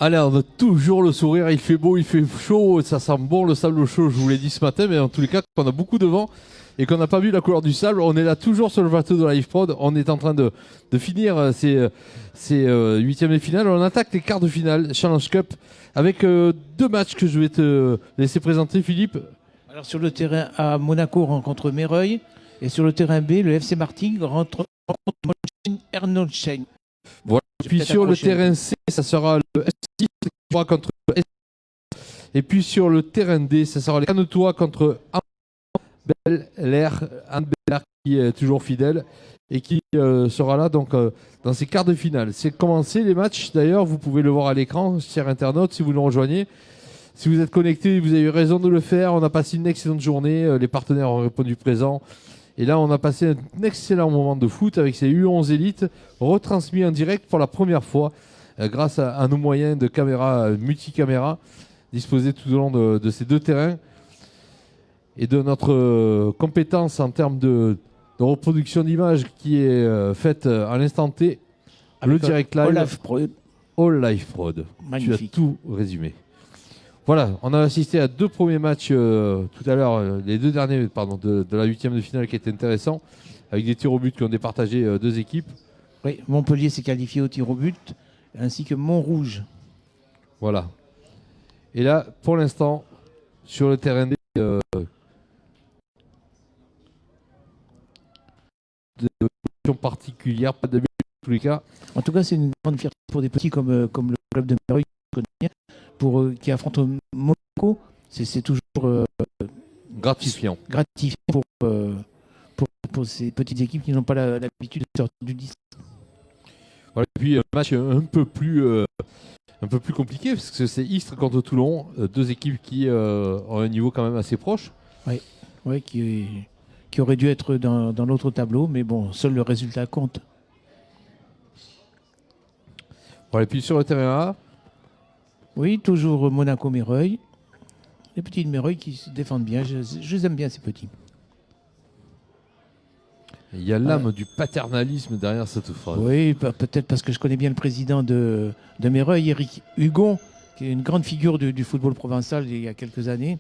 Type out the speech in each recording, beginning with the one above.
Allez, on a toujours le sourire, il fait beau, il fait chaud, ça sent bon le sable chaud, je vous l'ai dit ce matin, mais en tous les cas, quand on a beaucoup de vent et qu'on n'a pas vu la couleur du sable, on est là toujours sur le bateau de la Live Prod, on est en train de finir ces huitièmes de finale, on attaque les quarts de finale Challenge Cup avec deux matchs que je vais te laisser présenter, Philippe. Alors sur le terrain A, Monaco rencontre Mereuil, et sur le terrain B, le FC Martigues rencontre Ernolsheim. Voilà. Puis sur le terrain C, ça sera le S6 qui jouera contre le S. Et puis sur le terrain D, ça sera les Cannetois contre Bel Air, Anne Bel Air qui est toujours fidèle et qui sera là donc dans ces quarts de finale. C'est commencé les matchs d'ailleurs, vous pouvez le voir à l'écran, chers internautes, si vous nous rejoignez. Si vous êtes connectés, vous avez eu raison de le faire. On a passé une excellente journée, les partenaires ont répondu présent. Et là, on a passé un excellent moment de foot avec ces U11 élites retransmis en direct pour la première fois grâce à nos moyens de caméra multicaméra disposés tout au long de ces deux terrains et de notre compétence en termes de reproduction d'images qui est faite à l'instant T. Le direct live. All Live Prod. Magnifique. Tu as tout résumé. Voilà, on a assisté à deux premiers matchs tout à l'heure, les deux derniers de la huitième de finale qui étaient intéressants, avec des tirs au but qui ont départagé deux équipes. Oui, Montpellier s'est qualifié au tir au but, ainsi que Montrouge. Voilà. Et là, pour l'instant, sur le terrain des de position particulière, pas de but en tous les cas. En tout cas, c'est une grande fierté pour des petits comme le club de Mereuil qui affrontent Monaco. C'est toujours gratifiant pour ces petites équipes qui n'ont pas l'habitude de sortir du 10. Voilà, et puis un match un peu plus compliqué parce que c'est Istres contre Toulon, deux équipes qui ont un niveau quand même assez proche. Oui, qui aurait dû être dans l'autre tableau, mais bon, seul le résultat compte. Voilà, et puis sur le terrain A. Oui, toujours Monaco-Mereuil. Les petits de Mereuil qui se défendent bien. Je les aime bien, ces petits. Il y a l'âme du paternalisme derrière cette phrase. Oui, peut-être parce que je connais bien le président de Mereuil, Éric Hugon, qui est une grande figure du football provençal il y a quelques années,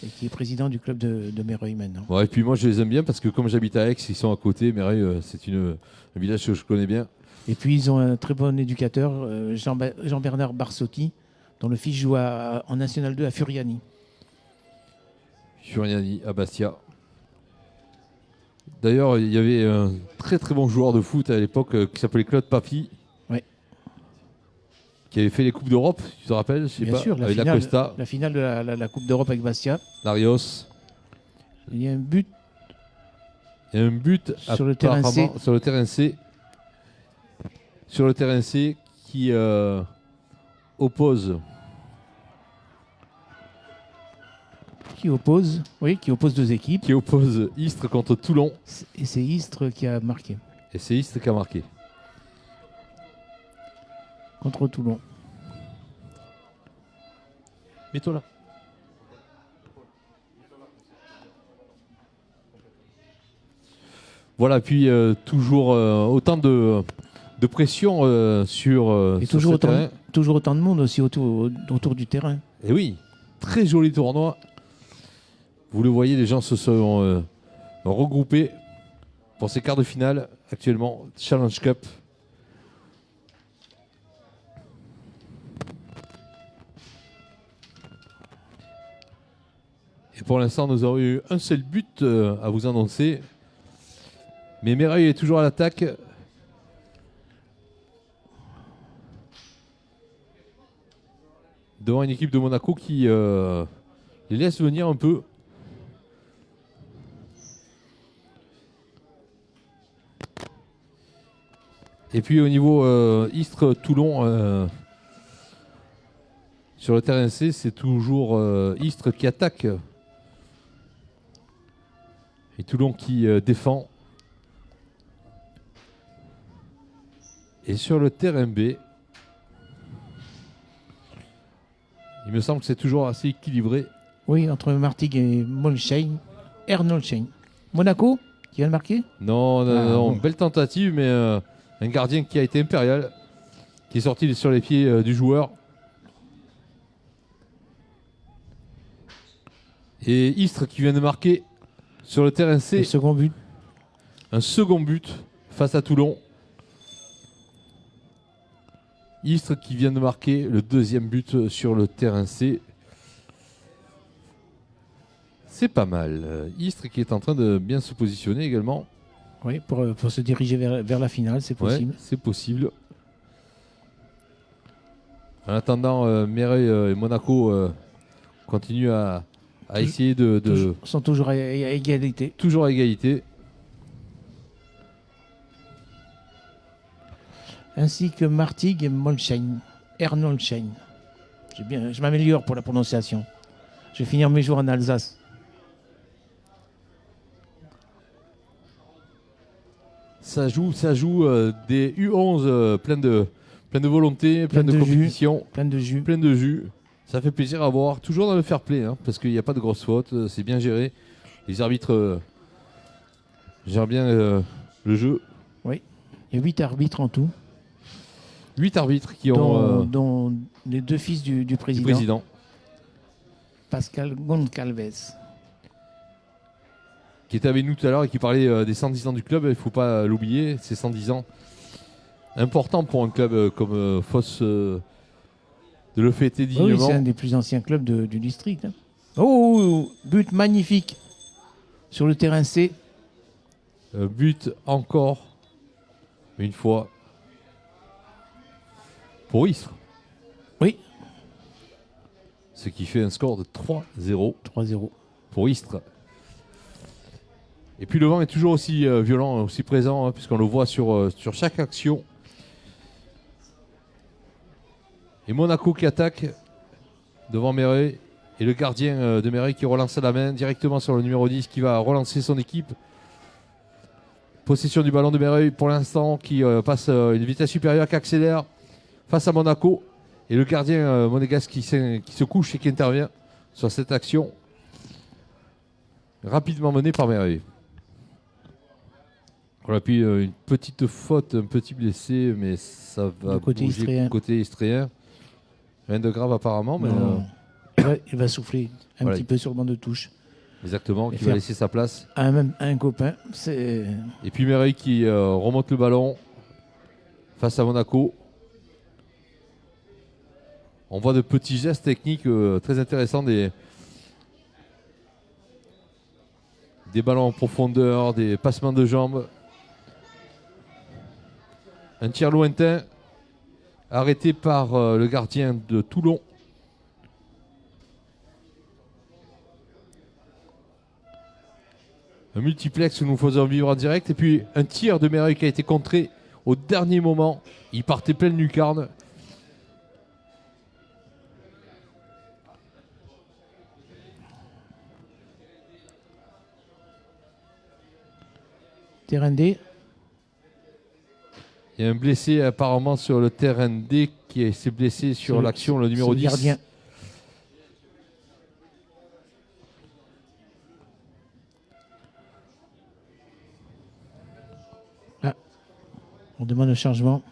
et qui est président du club de Mereuil maintenant. Ouais, et puis moi je les aime bien parce que comme j'habite à Aix, ils sont à côté. Mereuil, c'est un village que je connais bien. Et puis ils ont un très bon éducateur, Jean-Bernard Barsotti, dont le fils joue en National 2 à Furiani. Furiani, à Bastia. D'ailleurs, il y avait un très très bon joueur de foot à l'époque qui s'appelait Claude Papy. Ouais. Qui avait fait les Coupes d'Europe, tu te rappelles? Bien sûr, la finale de la Coupe d'Europe avec Bastia. Larios. Il y a un but. Sur le terrain C. Sur le terrain C. Sur le terrain C qui oppose. Qui oppose deux équipes. Qui oppose Istres contre Toulon. Et c'est Istres qui a marqué. Contre Toulon. Mets-toi là. Voilà, puis toujours autant de pression sur et sur toujours autant de monde aussi autour du terrain. Et oui, très joli tournoi. Vous le voyez, les gens se sont regroupés pour ces quarts de finale actuellement, Challenge Cup. Et pour l'instant, nous avons eu un seul but à vous annoncer. Mais Mereuil est toujours à l'attaque. Devant une équipe de Monaco qui les laisse venir un peu. Et puis au niveau Istres-Toulon, sur le terrain C, c'est toujours Istres qui attaque. Et Toulon qui défend. Et sur le terrain B, il me semble que c'est toujours assez équilibré. Oui, entre Martigues et Ernolsheim. Monaco qui vient de marquer? Non, belle tentative, mais un gardien qui a été impérial, qui est sorti sur les pieds du joueur. Et Istres qui vient de marquer sur le terrain C. Le second but. Un second but face à Toulon. Istres qui vient de marquer le deuxième but sur le terrain C. C'est pas mal. Istres qui est en train de bien se positionner également. Oui, pour se diriger vers la finale, c'est possible. Ouais, c'est possible. En attendant, Mereuil et Monaco continuent à essayer de... Sont toujours à égalité. Toujours à égalité. Ainsi que Martigues et Molsheim. Ernolsheim. Je m'améliore pour la prononciation. Je vais finir mes jours en Alsace. Ça joue des U11 plein de volonté, plein de compétition, plein de jus. Plein de jus. Ça fait plaisir à voir. Toujours dans le fair play, hein, parce qu'il n'y a pas de grosses fautes. C'est bien géré. Les arbitres gèrent bien le jeu. Oui. Il y a 8 arbitres en tout. 8 arbitres qui ont... dont les 2 fils du président. Pascal Goncalves. Qui était avec nous tout à l'heure et qui parlait des 110 ans du club. Il ne faut pas l'oublier, c'est 110 ans. Important pour un club comme Foss de le fêter dignement. Oui, c'est un des plus anciens clubs du district. Hein. Oh, but magnifique sur le terrain C. But encore une fois pour Istres. Oui. Ce qui fait un score de 3-0. 3-0. Pour Istres. Et puis le vent est toujours aussi violent, aussi présent, hein, puisqu'on le voit sur chaque action. Et Monaco qui attaque devant Mereuil. Et le gardien de Mereuil qui relance la main directement sur le numéro 10 qui va relancer son équipe. Possession du ballon de Mereuil pour l'instant qui passe une vitesse supérieure, qui accélère face à Monaco. Et le gardien monégasque qui se couche et qui intervient sur cette action. Rapidement menée par Mereuil. On a pu une petite faute, un petit blessé, mais ça va côté bouger côté istréen. Rien de grave apparemment. Mais il va souffler un petit peu sur le banc de touche. Exactement, qui va laisser sa place. À un copain. Et puis Mereuil qui remonte le ballon face à Monaco. On voit de petits gestes techniques très intéressants, des ballons en profondeur, des passements de jambes. Un tir lointain arrêté par le gardien de Toulon. Un multiplex que nous faisons vivre en direct. Et puis un tir de Mereuil qui a été contré au dernier moment. Il partait pleine lucarne. Terrain D. Il y a un blessé apparemment sur le terrain D qui s'est blessé sur l'action, le numéro 10. Gardien. Ah. On demande un changement.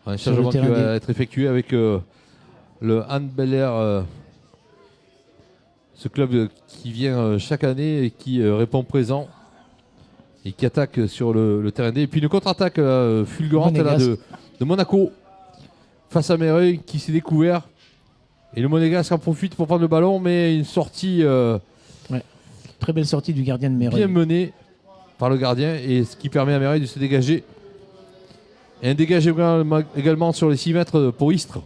Un changement qui va être effectué avec le Han Bel-Air, ce club qui vient chaque année et qui répond présent. Et qui attaque sur le terrain D. Et puis une contre-attaque fulgurante là, de Monaco face à Mereuil qui s'est découvert. Et le Monégasque en profite pour prendre le ballon, mais une sortie très belle sortie du gardien de Mereuil. Bien menée par le gardien, et ce qui permet à Mereuil de se dégager. Et un dégagement également sur les 6 mètres pour Istres.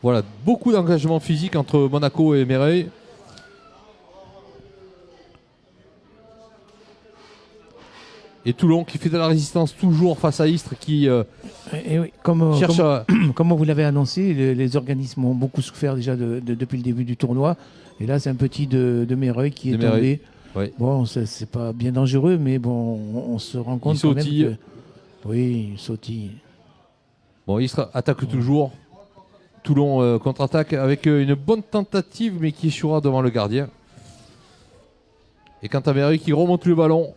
Voilà, beaucoup d'engagement physique entre Monaco et Mereuil. Et Toulon qui fait de la résistance toujours face à Istres qui oui, comme vous l'avez annoncé, les organismes ont beaucoup souffert déjà depuis le début du tournoi. Et là, c'est un petit de Mereuil qui est tombé. Oui. Bon, c'est pas bien dangereux, mais bon, on se rend compte quand même que... Oui, il sautille. Bon, Istres attaque toujours. Toulon contre-attaque avec une bonne tentative, mais qui échouera devant le gardien. Et quant à Mereuil qui remonte le ballon.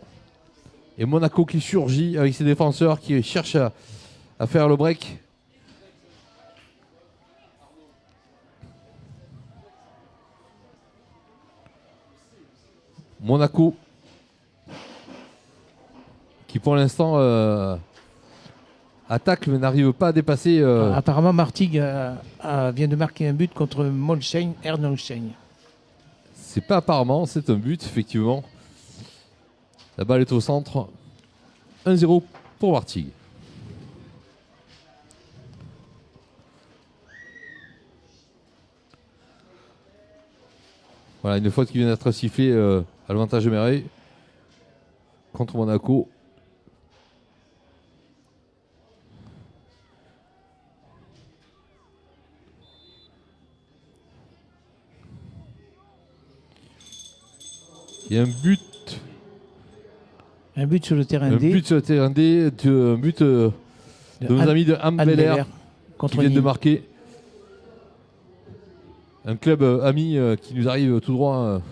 Et Monaco qui surgit avec ses défenseurs qui cherchent à faire le break. Monaco, qui pour l'instant attaque mais n'arrive pas à dépasser. Apparemment, Martigues vient de marquer un but contre Molsheim, Ernolsheim. C'est pas apparemment, c'est un but, effectivement. La balle est au centre. 1-0 pour Martigues. Voilà, une faute qui vient d'être sifflée à l'avantage de Mereuil contre Monaco. Il y a un but. Un but sur le terrain D. Un but sur le terrain D. Un but de nos amis de Ham Bel-Air qui viennent de marquer. Un club ami qui nous arrive tout droit.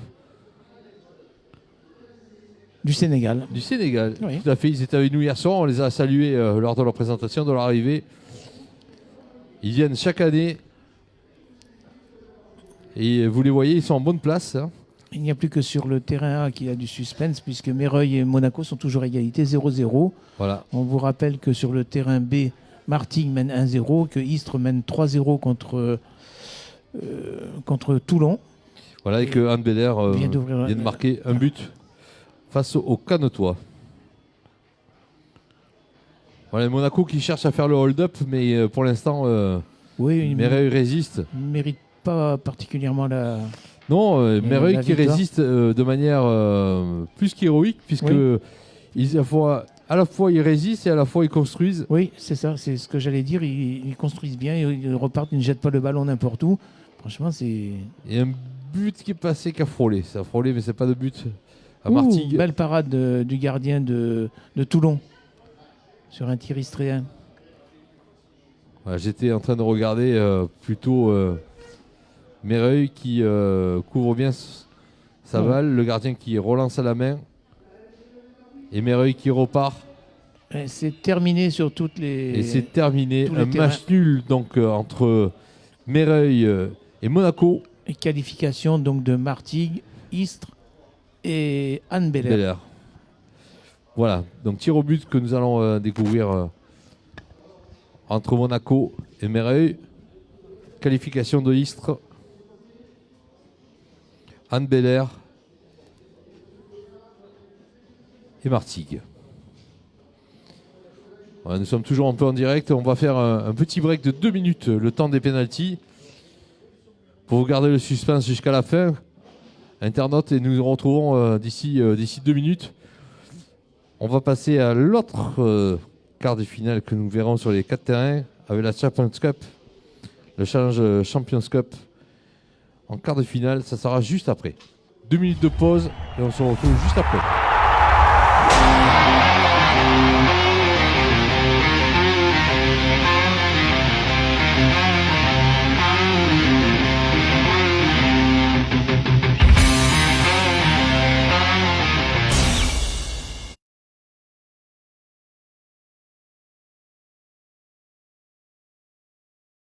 Du Sénégal. Du Sénégal, oui. Tout à fait. Ils étaient avec nous hier soir. On les a salués lors de leur présentation, de leur arrivée. Ils viennent chaque année. Et vous les voyez, ils sont en bonne place. Hein. Il n'y a plus que sur le terrain A qu'il y a du suspense, puisque Mereuil et Monaco sont toujours à égalité 0-0. Voilà. On vous rappelle que sur le terrain B, Martigues mène 1-0, que Istres mène 3-0 contre Toulon. Voilà, et que Anne Belair vient de marquer un but face au Cannetois. Voilà, Monaco qui cherche à faire le hold-up, mais pour l'instant, Mereuil résiste. Il ne mérite pas particulièrement la... Non, Mereuil qui résiste de manière plus qu'héroïque, puisque à la fois ils résistent et à la fois ils construisent. Oui, c'est ça, c'est ce que j'allais dire. Ils construisent bien, ils repartent, ils ne jettent pas le ballon n'importe où. Franchement, c'est... Il y a un but qui est passé qui a frôlé. Ça a frôlé, mais c'est pas de but à Martigues. Belle parade du gardien de Toulon sur un tir istréen. Voilà, j'étais en train de regarder plutôt Mereuil qui couvre bien sa balle, le gardien qui relance à la main et Mereuil qui repart. Et c'est terminé sur toutes les... Et c'est terminé. Un match nul donc entre Mereuil et Monaco. Et qualification donc de Martigues, Istres et Anne Belair. Voilà, donc tir au but que nous allons découvrir entre Monaco et Mereuil. Qualification de Istres, Anne Belair et Martigues. Voilà, nous sommes toujours un peu en direct. On va faire un petit break de 2 minutes, le temps des pénaltys, pour vous garder le suspense jusqu'à la fin. Internautes, et nous nous retrouvons d'ici 2 minutes. On va passer à l'autre quart de finale que nous verrons sur les 4 terrains avec la Champions Cup, le Challenge Champions Cup en quart de finale. Ça sera juste après. 2 minutes de pause et on se retrouve juste après.